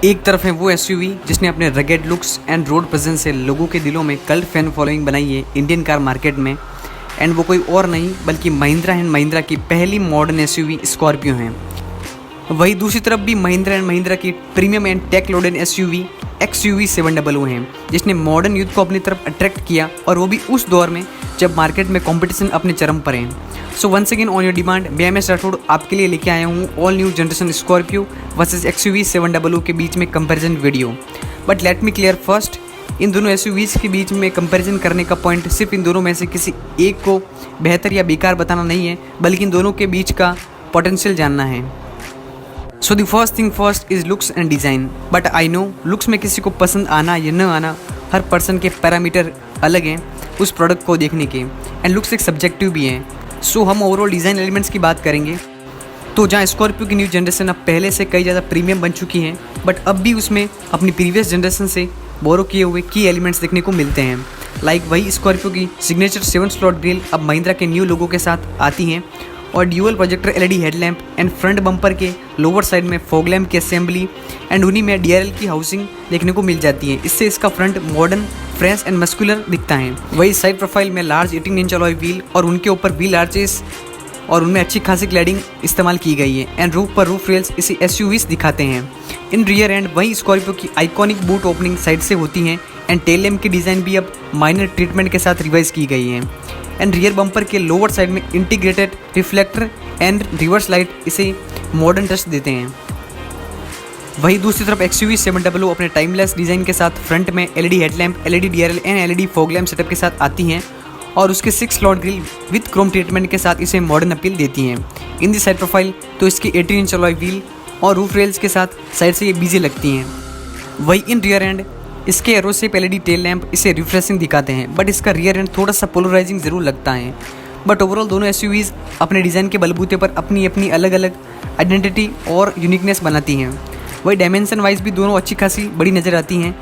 एक तरफ है वो एसयूवी जिसने अपने rugged looks and road presence से लोगों के दिलों में कल्ट फैन फॉलोइंग बनाई है इंडियन कार मार्केट में, एंड वो कोई और नहीं बल्कि महिंद्रा एंड महिंद्रा की पहली मॉडर्न एसयूवी स्कॉर्पियो है। वही दूसरी तरफ भी महिंद्रा एंड महिंद्रा की premium and tech loaded SUV XUV 700 है, जिसने मॉडर्न यूथ को अपनी तरफ अट्रैक्ट किया, और वो भी उस दौर में जब मार्केट में कंपटीशन अपने चरम पर है। So once again on your demand मैं MS राठौड़ आपके लिए लेके आया हूँ all new generation Scorpio versus XUV 700 के बीच में comparison video. But let me clear first, इन दोनों एसयूवीज के बीच में कंपैरिजन करने का पॉइंट सिर्फ इन दोनों में से किसी एक को बेहतर या बेकार बताना नहीं है, बल्कि इन दोनों के बीच का पोटेंशियल जानना है। So the first thing first is looks and design. But I know looks में किसी को पसंद आना या न आना, हर पर्सन के पैरामीटर अलग हैं उस प्रोडक्ट को देखने के, एंड लुक्स एक सब्जेक्टिव भी हैं। सो हम ओवरऑल डिज़ाइन एलिमेंट्स की बात करेंगे। तो जहाँ स्कॉर्पियो की न्यू जनरेशन अब पहले से कई ज़्यादा प्रीमियम बन चुकी है, बट अब भी उसमें अपनी प्रीवियस जनरेशन से बोरो किए हुए की एलिमेंट्स देखने को मिलते हैं। लाइक वही स्कॉर्पियो की सिग्नेचर 7 स्लॉट ग्रिल अब महिंद्रा के न्यू लोगो के साथ आती हैं, और dual projector LED headlamp and front bumper के लोअर साइड में फॉग लैम्प की असेंबली एंड उन्हीं में DRL की हाउसिंग देखने को मिल जाती है। इससे इसका front modern, fresh and muscular दिखता है। वही साइड प्रोफाइल में लार्ज 18 इंच अलॉय व्हील और उनके ऊपर व्हील आर्चेस और उनमें अच्छी खासी क्लैडिंग इस्तेमाल की गई है, एंड रूफ पर रूफ रेल्स इसे SUVs दिखाते हैं। इन रियर एंड वही स्कॉर्पियो की आइकॉनिक बूट ओपनिंग साइड से होती हैं, एंड टेल लैम्प की डिज़ाइन भी अब माइनर ट्रीटमेंट के साथ रिवाइज की गई है, एंड रियर बम्पर के लोअर साइड में integrated reflector and reverse light इसे मॉडर्न टच देते हैं। वही दूसरी तरफ XUV 700 अपने टाइमलेस डिज़ाइन के साथ फ्रंट में LED headlamp, LED DRL and LED fog lamp setup के साथ आती हैं, और उसके 6 slot grill with Chrome treatment के साथ इसे मॉडर्न अपील देती हैं। इन दी साइड प्रोफाइल तो इसकी 18 इंच अलॉय व्हील और रूफ रेल्स के साथ साइड से ये बीजी लगती हैं। वही इन रियर एंड इसके arrow shape LED tail lamp इसे रिफ्रेशिंग दिखाते हैं, बट इसका रियर एंड थोड़ा सा पोलराइजिंग ज़रूर लगता है। बट ओवरऑल दोनों एसयूवीज़ अपने डिज़ाइन के बलबूते पर अपनी अपनी अलग अलग आइडेंटिटी और यूनिकनेस बनाती हैं। वही डायमेंशन वाइज भी दोनों अच्छी खासी बड़ी नज़र आती हैं।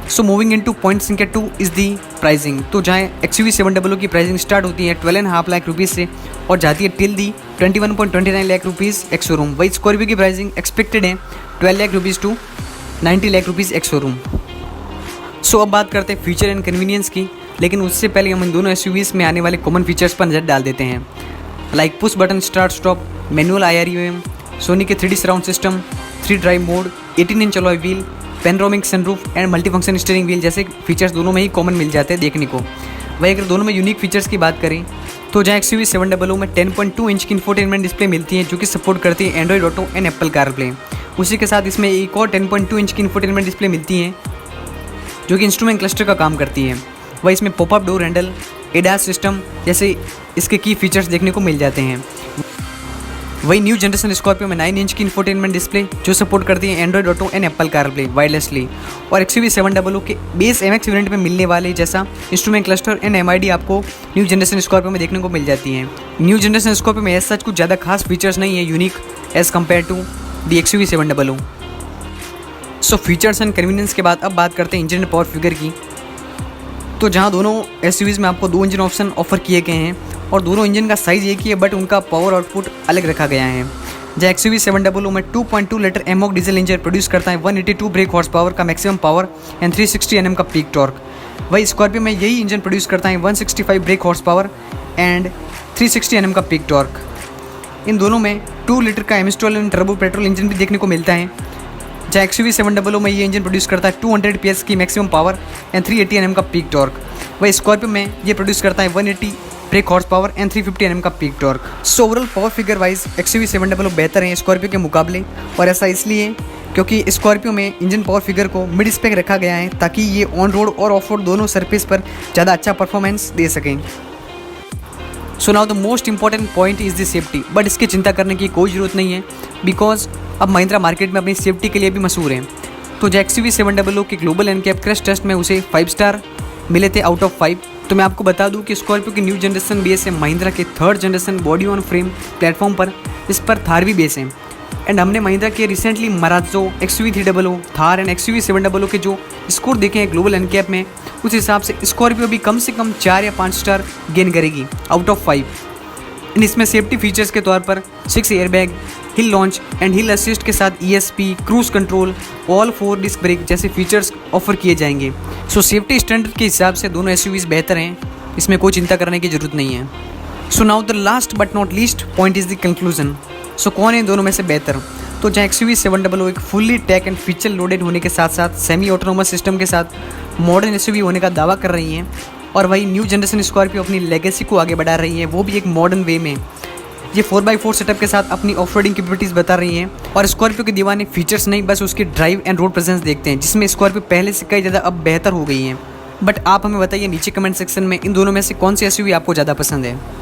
सो मूविंग इनटू पॉइंट संख्या 2 इज़ दी प्राइसिंग। तो जहाँ XUV 700 की प्राइसिंग स्टार्ट होती है 12.5 लाख रुपीज़ से और जाती है till the 21.29 lakh rupees ex showroom. वही स्कॉर्पियो की प्राइसिंग एक्सपेक्टेड है 12 lakh rupees to 90 lakh rupees ex showroom. So अब बात करते हैं फीचर एंड कन्वीनियंस की, लेकिन उससे पहले हम इन दोनों एसयूवीज़ में आने वाले कॉमन फीचर्स पर नज़र डाल देते हैं। Like push button start stop, manual IREM, Sony के 3D surround system, 3 drive mode, 18 inch alloy wheel, panoramic sunroof and multifunction steering wheel जैसे फीचर्स दोनों में ही कॉमन मिल जाते हैं देखने को। वही अगर दोनों में यूनिक फीचर्स की बात करें तो जहाँ XUV 700 में 10.2 इंच की इंफोटेनमेंट डिस्प्ले मिलती है जो कि सपोर्ट करती है Android auto and Apple CarPlay. उसी के साथ इसमें एक और 10.2 इंच की इंफोटेनमेंट डिस्प्ले मिलती है जो कि इंस्ट्रूमेंट क्लस्टर का काम करती है। वही इसमें popup door handle, ADAS system जैसे इसके की फीचर्स देखने को मिल जाते हैं। वही न्यू जनरेशन स्कॉर्पियो में 9 इंच की इंफोटेनमेंट डिस्प्ले जो सपोर्ट करती है Android auto and Apple CarPlay wirelessly, और XUV 700 के बेस MX वेरिएंट में मिलने वाले जैसा इंस्ट्रूमेंट क्लस्टर एंड MID आपको न्यू जनरेशन स्कॉर्पियो में देखने को मिल जाती है। न्यू जनरेशन स्कॉर्पियो में ऐसा कुछ ज़्यादा खास फीचर्स नहीं है unique as compare to the XUV 700। So features and convenience के बाद अब बात करते हैं इंजन एंड पावर फिगर की। तो जहाँ दोनों एसयूवीज़ में आपको 2 इंजन ऑप्शन ऑफर किए गए हैं और दोनों इंजन का साइज़ एक ही है, बट उनका पावर आउटपुट अलग रखा गया है। जहाँ XUV 700 में 2.2 litre amok diesel engine produce करता है 182 ब्रेक हॉर्स पावर का मैक्सिमम पावर एंड 360 Nm का पीक टॉर्क। वही स्कॉर्पियो में यही इंजन प्रोड्यूस करता है 165 break horse power and 360 Nm का पीक टॉर्क। इन दोनों में 2 लीटर का एमिस्ट्रॉल एंड टर्बो पेट्रोल इंजन भी देखने को मिलता है। जहाँ XUV 700 में ये इंजन प्रोड्यूस करता है 200 PS की मैक्सिमम पावर एंड 380 Nm का पीक टॉर्क। वही स्कॉर्पियो में ये प्रोड्यूस करता है 180 break horse power and 350 Nm का peak torque. So overall power figure wise XUV 700 बेहतर है स्कॉर्पियो के मुकाबले, और ऐसा इसलिए क्योंकि स्कॉर्पियो में इंजन पावर फिगर को मिड स्पेक रखा गया है ताकि ये ऑन रोड और ऑफ रोड दोनों सरफेस पर ज़्यादा अच्छा परफॉर्मेंस दे सकें। सो now the most important point is the safety, but इसकी चिंता करने की कोई ज़रूरत नहीं है बिकॉज अब महिंद्रा मार्केट में अपनी सेफ्टी के लिए भी मशहूर है। तो जो XUV 700 के ग्लोबल NCAP क्रैश टेस्ट में उसे 5 स्टार मिले थे आउट ऑफ 5। तो मैं आपको बता दूं कि स्कॉर्पियो की न्यू जनरेशन बेस है महिंद्रा के 3rd generation body on frame platform पर, इस पर थार भी बेस है। एंड हमने महिंद्रा के recently मराजो, XUV 300, Thar and XUV 700 के जो स्कोर देखे हैं ग्लोबल NCAP में, उस हिसाब से स्कॉर्पियो भी कम से कम 4 या 5 स्टार गेन करेगी आउट ऑफ 5। एंड इसमें सेफ्टी फीचर्स के तौर पर 6 airbag, hill launch and hill assist के साथ ESP, cruise control, all 4 disc brake जैसे फीचर्स ऑफर किए जाएंगे। सो सेफ्टी स्टैंडर्ड के हिसाब से दोनों SUVs बेहतर हैं, इसमें कोई चिंता करने की ज़रूरत नहीं है। So now the last but not least point is the conclusion. So कौन है इन दोनों में से बेहतर? तो जहाँ XUV700 एक fully tech and feature loaded होने के साथ साथ सेमी ऑटोनोमस सिस्टम के साथ मॉडर्न SUV होने का दावा कर रही हैं, और वही न्यू जनरेशन स्कॉर्पियो अपनी लेगेसी को आगे बढ़ा रही है, वो भी एक मॉडर्न वे में। ये 4x4 सेटअप के साथ अपनी ऑफ-रोडिंग कैपेबिलिटीज़ बता रही हैं, और स्कॉर्पियो के दीवाने फीचर्स नहीं बस उसकी ड्राइव एंड रोड प्रेजेंस देखते हैं, जिसमें स्कॉर्पियो पहले से कई ज़्यादा अब बेहतर हो गई है। बट आप हमें बताइए नीचे कमेंट सेक्शन में इन दोनों में से कौन सी SUV आपको ज़्यादा पसंद है।